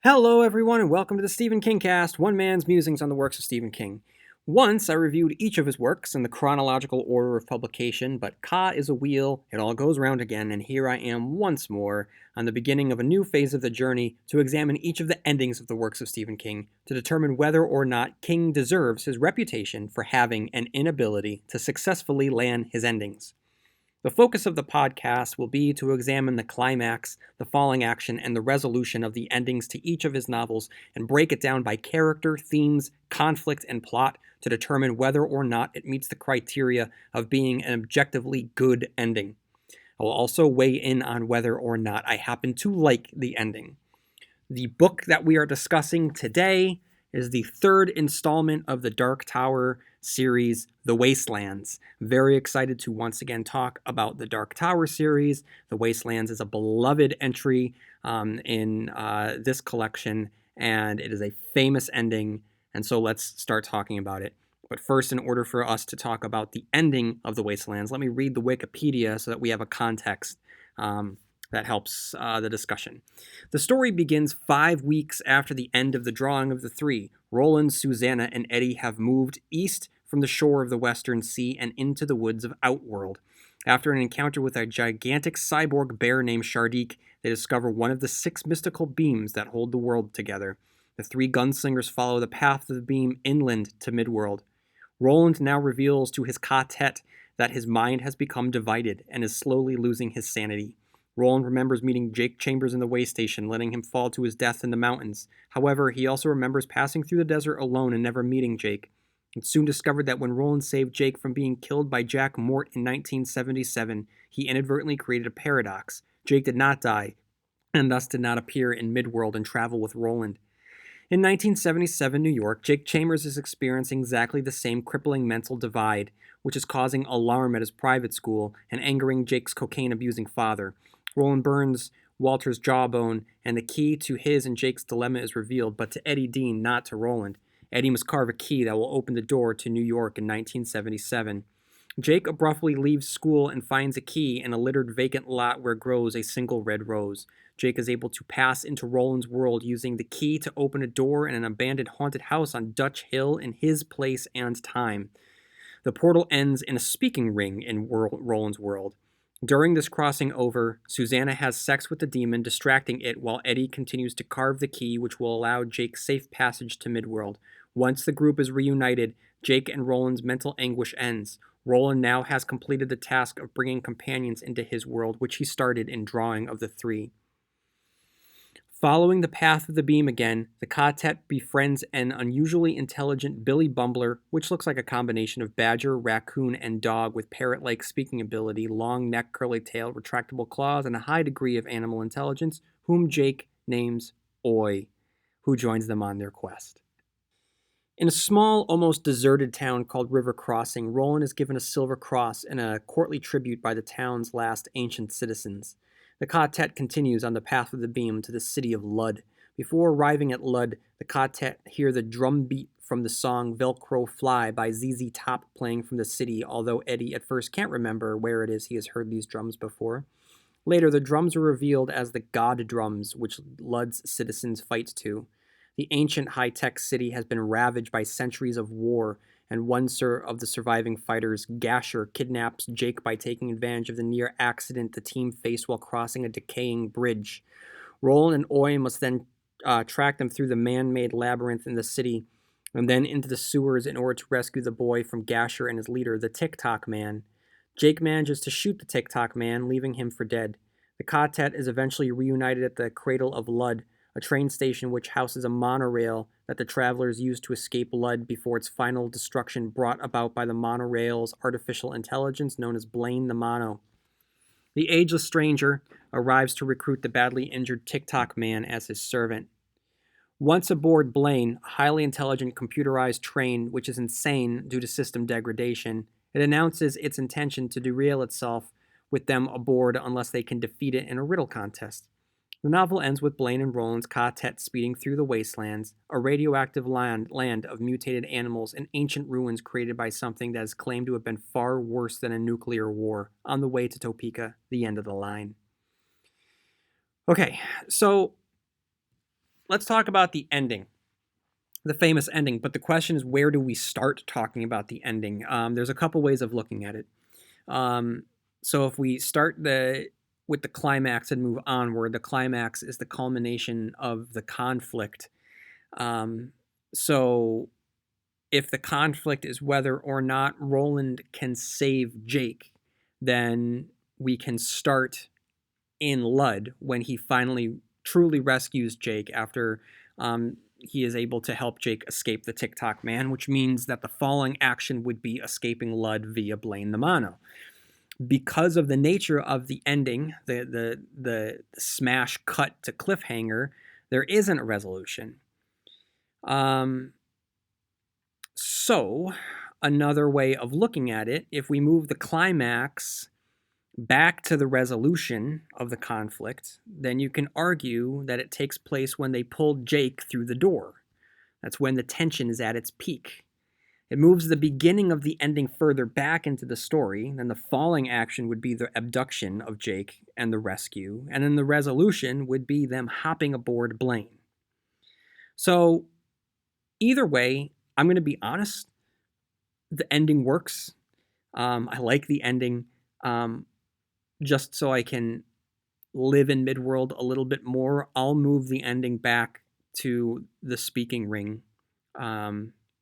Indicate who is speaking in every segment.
Speaker 1: Hello, everyone, and welcome to the Stephen King Cast, one man's musings on the works of Stephen King. Once I reviewed each of his works in the chronological order of publication, but Ka is a wheel, it all goes round again, and here I am once more on the beginning of a new phase of the journey to examine each of the endings of the works of Stephen King to determine whether or not King deserves his reputation for having an inability to successfully land his endings. The focus of the podcast will be to examine the climax, the falling action, and the resolution of the endings to each of his novels and break it down by character, themes, conflict, and plot to determine whether or not it meets the criteria of being an objectively good ending. I will also weigh in on whether or not I happen to like the ending. The book that we are discussing today is the third installment of the Dark Tower series, The Wastelands. Very excited to once again talk about the Dark Tower series. The Wastelands is a beloved entry in this collection, and it is a famous ending, and so let's start talking about it. But first, in order for us to talk about the ending of The Wastelands, let me read the Wikipedia so that we have a context that helps the discussion. The story begins 5 weeks after the end of the drawing of the three. Roland, Susanna, and Eddie have moved east from the shore of the Western Sea and into the woods of Outworld. After an encounter with a gigantic cyborg bear named Shardik, they discover one of the 6 mystical beams that hold the world together. The 3 gunslingers follow the path of the beam inland to Midworld. Roland now reveals to his quartet that his mind has become divided and is slowly losing his sanity. Roland remembers meeting Jake Chambers in the way station, letting him fall to his death in the mountains. However, he also remembers passing through the desert alone and never meeting Jake. It's soon discovered that when Roland saved Jake from being killed by Jack Mort in 1977, he inadvertently created a paradox. Jake did not die, and thus did not appear in Midworld and travel with Roland. In 1977 New York, Jake Chambers is experiencing exactly the same crippling mental divide, which is causing alarm at his private school and angering Jake's cocaine-abusing father. Roland burns Walter's jawbone, and the key to his and Jake's dilemma is revealed, but to Eddie Dean, not to Roland. Eddie must carve a key that will open the door to New York in 1977. Jake abruptly leaves school and finds a key in a littered vacant lot where grows a single red rose. Jake is able to pass into Roland's world using the key to open a door in an abandoned haunted house on Dutch Hill in his place and time. The portal ends in a speaking ring in Roland's world. During this crossing over, Susanna has sex with the demon, distracting it while Eddie continues to carve the key which will allow Jake safe passage to Midworld. Once the group is reunited, Jake and Roland's mental anguish ends. Roland now has completed the task of bringing companions into his world, which he started in Drawing of the Three. Following the path of the beam again, the quartet befriends an unusually intelligent Billy Bumbler, which looks like a combination of badger, raccoon, and dog with parrot-like speaking ability, long neck, curly tail, retractable claws, and a high degree of animal intelligence, whom Jake names Oi, who joins them on their quest. In a small, almost deserted town called River Crossing, Roland is given a silver cross and a courtly tribute by the town's last ancient citizens. The quartet continues on the path of the beam to the city of Lud. Before arriving at Lud, the quartet hear the drum beat from the song Velcro Fly by ZZ Top playing from the city, although Eddie at first can't remember where it is he has heard these drums before. Later, the drums are revealed as the God drums, which Lud's citizens fight to. The ancient high-tech city has been ravaged by centuries of war, and one of the surviving fighters, Gasher, kidnaps Jake by taking advantage of the near accident the team faced while crossing a decaying bridge. Roland and Oi must then track them through the man-made labyrinth in the city, and then into the sewers in order to rescue the boy from Gasher and his leader, the TikTok Man. Jake manages to shoot the TikTok Man, leaving him for dead. The quartet is eventually reunited at the Cradle of Lud, a train station which houses a monorail that the travelers use to escape Lud before its final destruction brought about by the monorail's artificial intelligence known as Blaine the Mono. The ageless stranger arrives to recruit the badly injured TikTok Man as his servant. Once aboard Blaine, a highly intelligent computerized train which is insane due to system degradation, it announces its intention to derail itself with them aboard unless they can defeat it in a riddle contest. The novel ends with Blaine and Roland's quartet speeding through the wastelands, a radioactive land of mutated animals and ancient ruins created by something that is claimed to have been far worse than a nuclear war, on the way to Topeka, the end of the line. Okay, so let's talk about the ending, the famous ending. But the question is, where do we start talking about the ending? There's a couple ways of looking at it. Um, so if we start with the climax and move onward, the climax is the culmination of the conflict. So if the conflict is whether or not Roland can save Jake, then we can start in Lud when he finally truly rescues Jake after he is able to help Jake escape the TikTok man, which means that the following action would be escaping Lud via Blaine the Mono. Because of the nature of the ending, the smash cut to cliffhanger, there isn't a resolution. So, another way of looking at it, if we move the climax back to the resolution of the conflict, then you can argue that it takes place when they pulled Jake through the door. That's when the tension is at its peak. It moves the beginning of the ending further back into the story, then the falling action would be the abduction of Jake and the rescue, and then the resolution would be them hopping aboard Blaine. So, either way, I'm going to be honest, the ending works. I like the ending just so I can live in Midworld a little bit more. I'll move the ending back to the speaking ring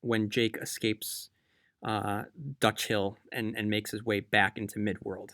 Speaker 1: when Jake escapes Dutch Hill and makes his way back into Midworld.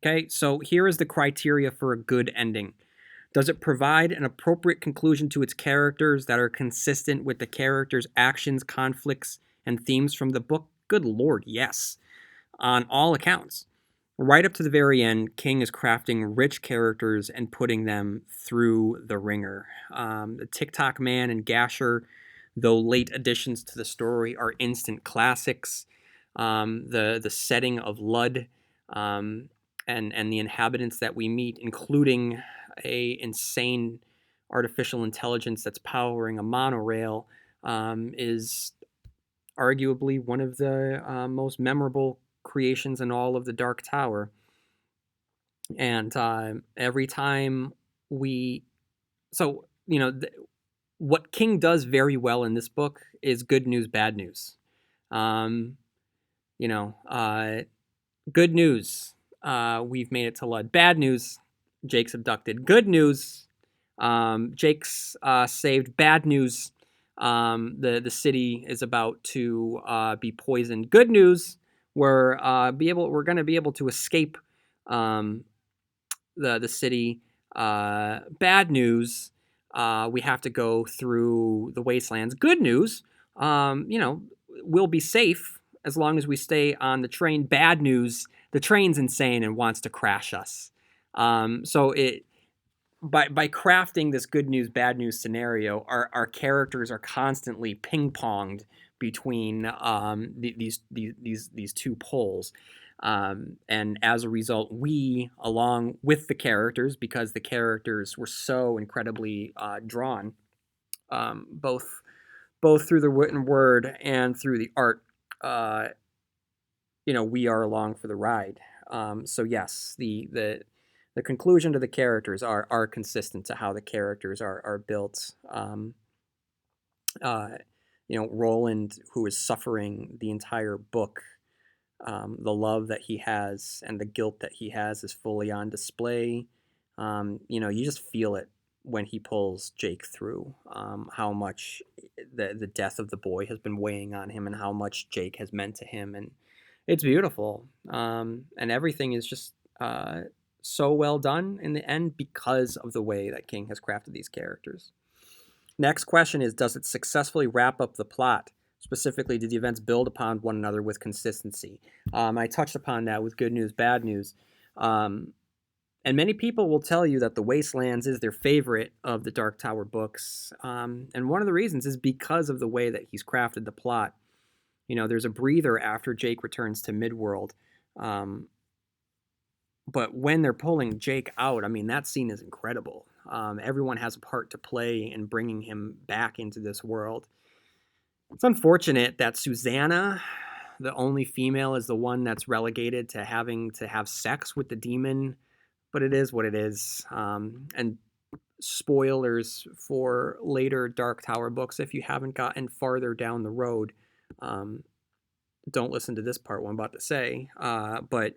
Speaker 1: Okay, so here is the criteria for a good ending. Does it provide an appropriate conclusion to its characters that are consistent with the characters' actions, conflicts, and themes from the book? Good Lord, yes. On all accounts. Right up to the very end, King is crafting rich characters and putting them through the ringer. The TikTok Man and Gasher, though late additions to the story, are instant classics. The setting of Lud and the inhabitants that we meet, including a insane artificial intelligence that's powering a monorail, is arguably one of the most memorable creations in all of the Dark Tower. And every time we, so you know, what King does very well in this book is good news, bad news. Um, you know, good news, we've made it to Lud. Bad news, Jake's abducted. Good news, Jake's saved. Bad news, the city is about to be poisoned. Good news, we're going to be able to escape the city. Bad news, we have to go through the wastelands. Good news, we'll be safe as long as we stay on the train. Bad news, the train's insane and wants to crash us. So it by crafting this good news, bad news scenario, our characters are constantly ping ponged between these two poles. And as a result, we, along with the characters, because the characters were so incredibly drawn, both through the written word and through the art, we are along for the ride. So yes, the conclusion to the characters are consistent to how the characters are built. Roland, who is suffering the entire book, the love that he has and the guilt that he has is fully on display. You just feel it when he pulls Jake through, how much the death of the boy has been weighing on him and how much Jake has meant to him. And it's beautiful. And everything is just so well done in the end because of the way that King has crafted these characters. Next question is, does it successfully wrap up the plot? Specifically, do the events build upon one another with consistency? I touched upon that with good news, bad news. And many people will tell you that The Wastelands is their favorite of the Dark Tower books. And one of the reasons is because of the way that he's crafted the plot. There's a breather after Jake returns to Midworld. But when they're pulling Jake out, that scene is incredible. Everyone has a part to play in bringing him back into this world. It's unfortunate that Susanna, the only female, is the one that's relegated to having to have sex with the demon, but it is what it is. And spoilers for later Dark Tower books. If you haven't gotten farther down the road, don't listen to this part what I'm about to say. But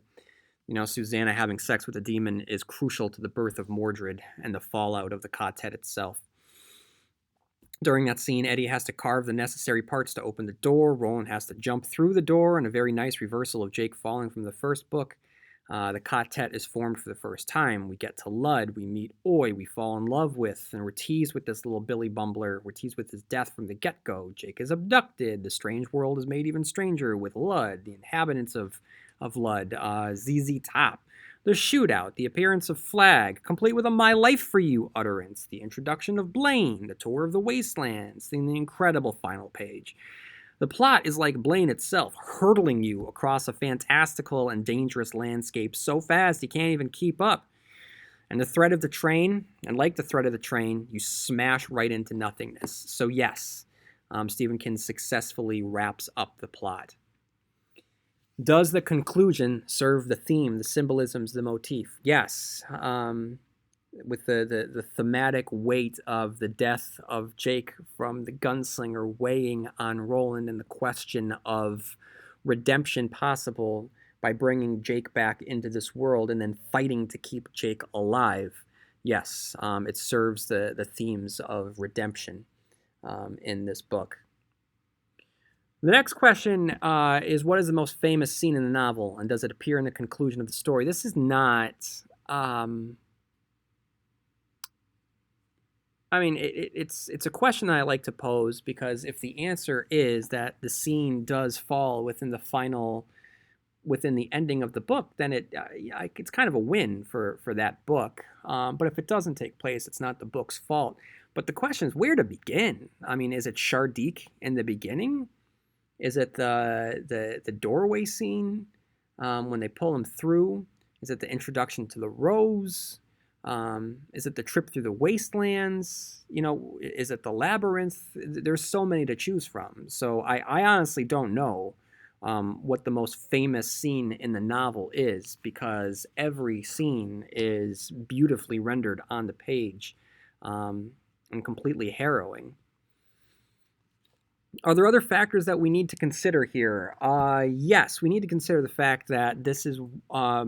Speaker 1: Susanna having sex with a demon is crucial to the birth of Mordred and the fallout of the quartet itself. During that scene, Eddie has to carve the necessary parts to open the door. Roland has to jump through the door, and a very nice reversal of Jake falling from the first book. The quartet is formed for the first time. We get to Lud, we meet Oy, we fall in love with, and we're teased with this little Billy Bumbler. We're teased with his death from the get-go. Jake is abducted. The strange world is made even stranger with Lud, the inhabitants of Lud, ZZ Top. The shootout, the appearance of Flag, complete with a "My Life for You" utterance, the introduction of Blaine, the tour of the wastelands, and the incredible final page. The plot is like Blaine itself, hurtling you across a fantastical and dangerous landscape so fast you can't even keep up. And the thread of the train, and like the thread of the train, you smash right into nothingness. So yes, Stephen King successfully wraps up the plot. Does the conclusion serve the theme, the symbolisms, the motif? Yes. With the thematic weight of the death of Jake from the gunslinger weighing on Roland and the question of redemption possible by bringing Jake back into this world and then fighting to keep Jake alive. Yes, it serves the themes of redemption in this book. The next question is, what is the most famous scene in the novel, and does it appear in the conclusion of the story? This is not... it's a question that I like to pose, because if the answer is that the scene does fall within the ending of the book, then it's kind of a win for that book. But if it doesn't take place, it's not the book's fault. But the question is where to begin. I mean, is it Shardik in the beginning? Is it the doorway scene when they pull him through? Is it the introduction to the Rose? Is it the trip through the wastelands? Is it the labyrinth? There's so many to choose from. So I honestly don't know what the most famous scene in the novel is, because every scene is beautifully rendered on the page and completely harrowing. Are there other factors that we need to consider here? Yes, we need to consider the fact that this is a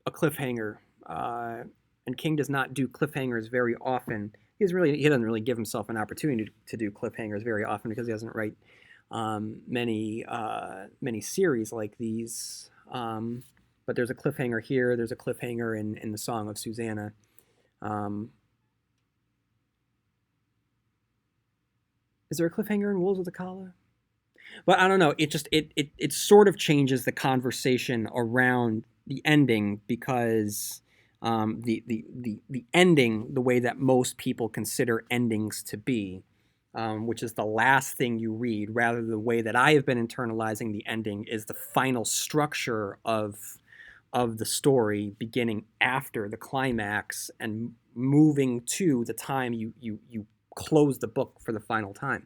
Speaker 1: cliffhanger. And King does not do cliffhangers very often. He doesn't really give himself an opportunity to do cliffhangers very often, because he doesn't write many series like these. But there's a cliffhanger here. There's a cliffhanger in the Song of Susanna. Is there a cliffhanger in Wolves of the Kala? But I don't know. It sort of changes the conversation around the ending, because the ending, the way that most people consider endings to be, which is the last thing you read, rather than the way that I have been internalizing the ending is the final structure of the story, beginning after the climax and moving to the time you close the book for the final time.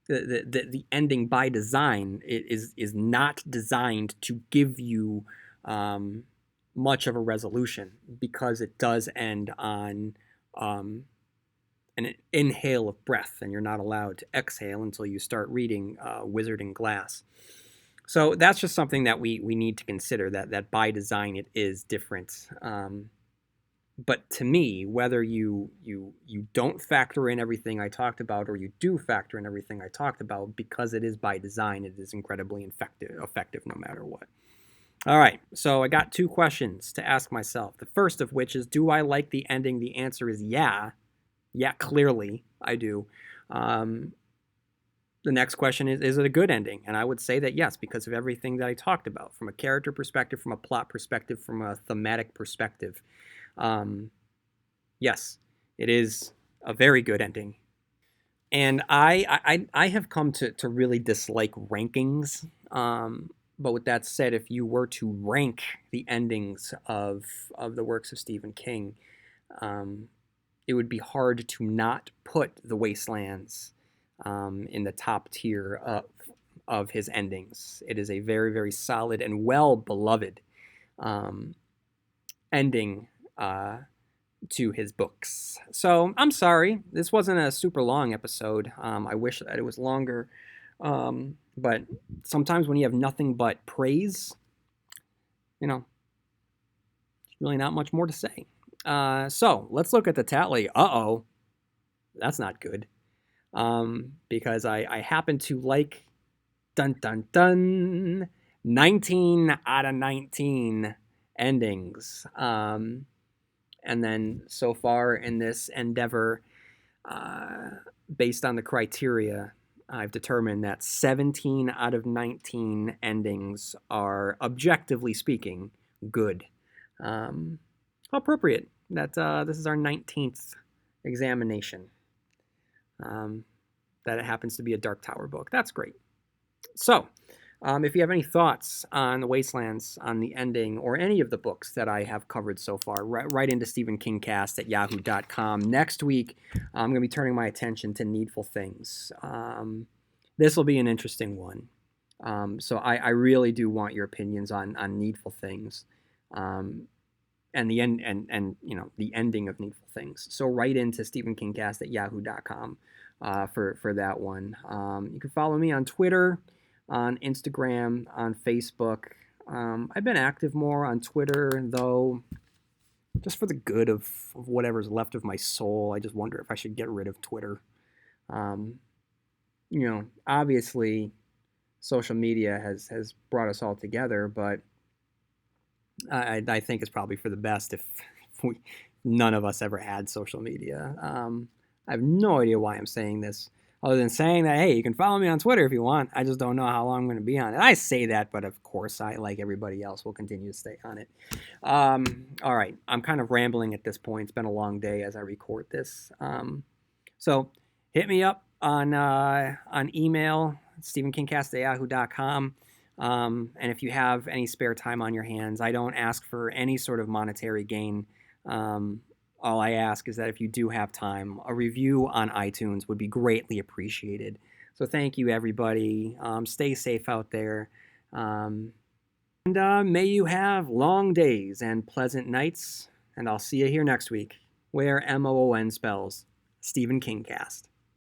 Speaker 1: The ending by design is not designed to give you much of a resolution, because it does end on an inhale of breath, and you're not allowed to exhale until you start reading Wizard and Glass. So that's just something that we need to consider, that by design it is different. But to me, whether you don't factor in everything I talked about, or you do factor in everything I talked about, because it is by design, it is incredibly effective no matter what. All right, so I got 2 questions to ask myself. The first of which is, do I like the ending? The answer is yeah. Yeah, clearly I do. The next question is it a good ending? And I would say that yes, because of everything that I talked about, from a character perspective, from a plot perspective, from a thematic perspective. Yes, it is a very good ending. And I have come to really dislike rankings. But with that said, if you were to rank the endings of the works of Stephen King, it would be hard to not put The Wastelands in the top tier of his endings. It is a very, very solid and well-beloved ending to his books. So I'm sorry, this wasn't a super long episode. I wish that it was longer. But sometimes when you have nothing but praise, you know, there's really not much more to say. So let's look at the tally. Uh-oh, that's not good. Because I happen to like, dun dun dun, 19 out of 19 endings. And then so far in this endeavor, uh, based on the criteria, I've determined that 17 out of 19 endings are, objectively speaking, good. Appropriate that this is our 19th examination. That it happens to be a Dark Tower book. That's great. So, if you have any thoughts on the Wastelands, on the ending, or any of the books that I have covered so far, write into stephenkingcast at yahoo.com. Next week, I'm going to be turning my attention to Needful Things. This will be an interesting one. So I really do want your opinions on Needful Things, and the end and the ending of Needful Things. So write into stephenkingcast at yahoo.com for that one. You can follow me on Twitter, on Instagram, on Facebook. I've been active more on Twitter, though, just for the good of whatever's left of my soul. I just wonder if I should get rid of Twitter. Obviously, social media has brought us all together, but I think it's probably for the best if none of us ever had social media. I have no idea why I'm saying this, other than saying that, hey, you can follow me on Twitter if you want. I just don't know how long I'm going to be on it. I say that, but of course, I, like everybody else, will continue to stay on it. All right, I'm kind of rambling at this point. It's been a long day as I record this. So hit me up on email, stephenkingcast@yahoo.com. And if you have any spare time on your hands, I don't ask for any sort of monetary gain. All I ask is that if you do have time, a review on iTunes would be greatly appreciated. So thank you, everybody. Stay safe out there. And may you have long days and pleasant nights. And I'll see you here next week, where MOON spells Stephen King Cast.